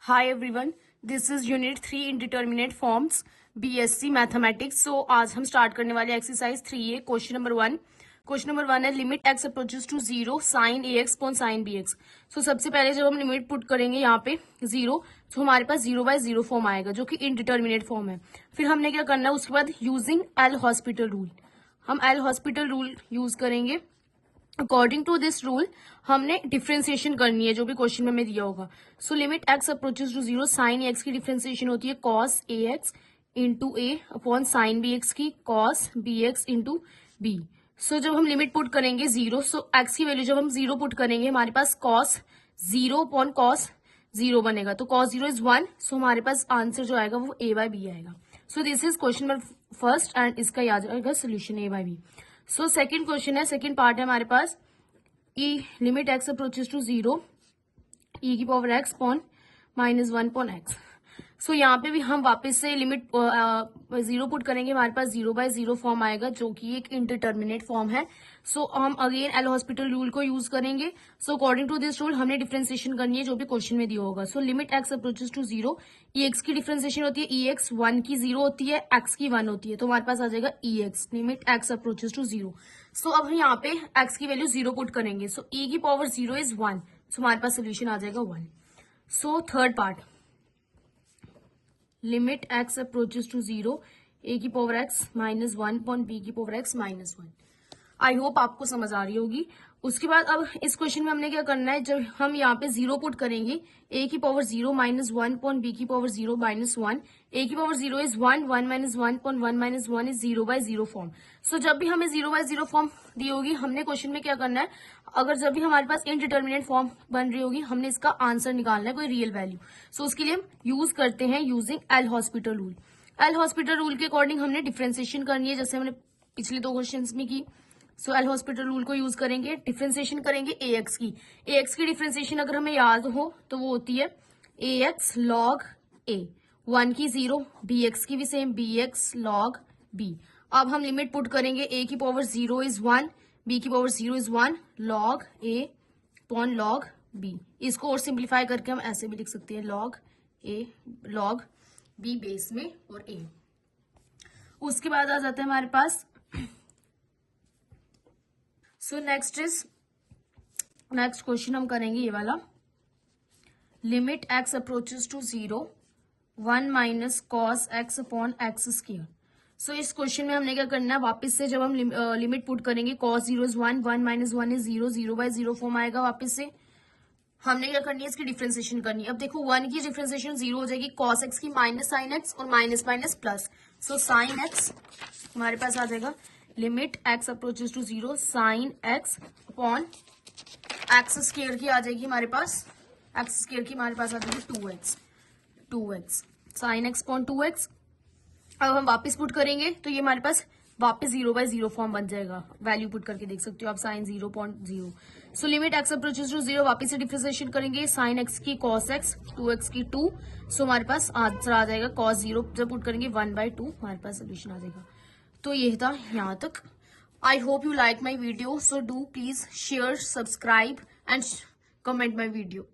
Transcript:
Hi everyone, this is Unit 3 Indeterminate Forms BSc Mathematics. So आज हम start करने वाले exercise 3A question number 1. Question number 1 है limit x approaches to 0 sine ax upon sine bx. So सबसे पहले जब हम लिमिट पुट करेंगे यहाँ पे 0, तो हमारे पास 0/0 फॉर्म आएगा जो कि इनडिटर्मिनेट फॉर्म है. फिर हमने क्या करना है उसके बाद यूजिंग एल हॉस्पिटल रूल, हम एल हॉस्पिटल रूल यूज करेंगे. अकॉर्डिंग टू दिस रूल हमने डिफ्रेंसिएशन करनी है जो भी क्वेश्चन में हमें दिया होगा. So limit x approaches to 0 sine x की डिफ्रेंसिएशन होती है cos a x into a upon sine b x की cos b x into b. So जब हम लिमिट पुट करेंगे 0, सो एक्स की वैल्यू जब हम 0 पुट करेंगे हमारे पास कॉस 0 अपॉन कॉस 0 बनेगा. तो कॉस 0 इज 1. सो हमारे पास आंसर जो आएगा वो a/b आएगा. So this is question number first and इसका याद आएगा solution a/b. So second question है, सेकेंड पार्ट है हमारे पास e limit x approaches to 0 e की power x upon -1 upon x. So यहाँ पे भी हम वापस से लिमिट 0 पुट करेंगे, हमारे पास 0/0 फॉर्म आएगा जो कि एक इंडिटर्मिनेट फॉर्म है. सो हम अगेन एल हॉस्पिटल रूल को यूज करेंगे. So according to this rule हमने डिफ्रेंसिएशन करनी है जो भी क्वेश्चन में दिया होगा. So limit x approaches to 0 e x की डिफ्रेंसिएशन होती है ई एक्स 1 की 0 होती है, एक्स की 1 होती है, तो हमारे पास आ जाएगा e x limit x approaches to 0. So अब हम यहाँ पे एक्स की वैल्यू 0 पुट करेंगे. सो ई की पावर 0 इज 1. सो हमारे पास सोल्यूशन आ जाएगा 1. So third part limit x approaches to 0 a की पावर एक्स -1 पॉन बी की पावर एक्स -1. आई होप आपको समझ आ रही होगी. उसके बाद अब इस क्वेश्चन में हमने क्या करना है, जब हम यहाँ पे 0 पुट करेंगे a की पावर 0 -1 पॉन b की पावर 0 -1. a की power 0 is 1 1 upon 1 1 is 0/0 form. So जब भी हमें 0/0 फॉर्म दी होगी हमने क्वेश्चन में क्या करना है, अगर जब भी हमारे पास इनडिटर्मिनेट फॉर्म बन रही होगी हमने इसका आंसर निकालना है कोई रियल वैल्यू. सो उसके लिए हम यूज करते हैं using L hospital rule. L hospital rule के अकॉर्डिंग हमने डिफ्रेंसिएशन करनी है जैसे हमने पिछले 2 क्वेश्चन में की. सो एल हॉस्पिटल रूल को यूज करेंगे, डिफ्रेंसिएशन करेंगे ए एक्स की. ए एक्स की डिफ्रेंसिएशन अगर हमें याद हो तो वो होती है ए एक्स लॉग ए, 1 की 0, बी एक्स की भी same b x log b. अब हम लिमिट पुट करेंगे ए की पावर 0 इज 1, बी की power 0 is 1 log a upon log b. इसको और सिंप्लीफाई करके हम ऐसे भी लिख सकते हैं लॉग ए लॉग बी बेस में और ए. उसके बाद आ जाता है हमारे पास नेक्स्ट क्वेश्चन हम करेंगे ये वाला limit x approaches to 0 1 minus cos x upon x square. So इस क्वेश्चन में हमने क्या करना है, वापस से जब हम लिमिट पुट करेंगे कॉस 0 इज 1 1 - 1 इज 0 0/0 फॉर्म आएगा. वापस से हमने क्या करनी है इसकी डिफ्रेंसिएशन करनी है. अब देखो 1 की डिफ्रेंसिएशन 0 हो जाएगी, कॉस एक्स की माइनस साइन एक्स और minus minus plus. So sine x हमारे पास आ जाएगा limit x approaches to 0 sine x upon x square की आ जाएगी हमारे पास, एक्स स्क्वायर की हमारे पास आ जाएगी 2x sign x upon 2x. अब हम वापस पुट करेंगे तो ये हमारे पास वापस 0/0 फॉर्म बन जाएगा. वैल्यू पुट करके देख सकते हो आप sine 0.0. So limit x approaches to 0 वापस से डिफ्रेंसिएशन करेंगे साइन एक्स की कॉस एक्स 2x की 2. सो हमारे पास आंसर आ जाएगा कॉस 0 जब पुट करेंगे 1/2 हमारे पास सोल्यूशन आ जाएगा. तो ये था यहाँ तक. I hope you like my video. So do please share, subscribe and comment my video.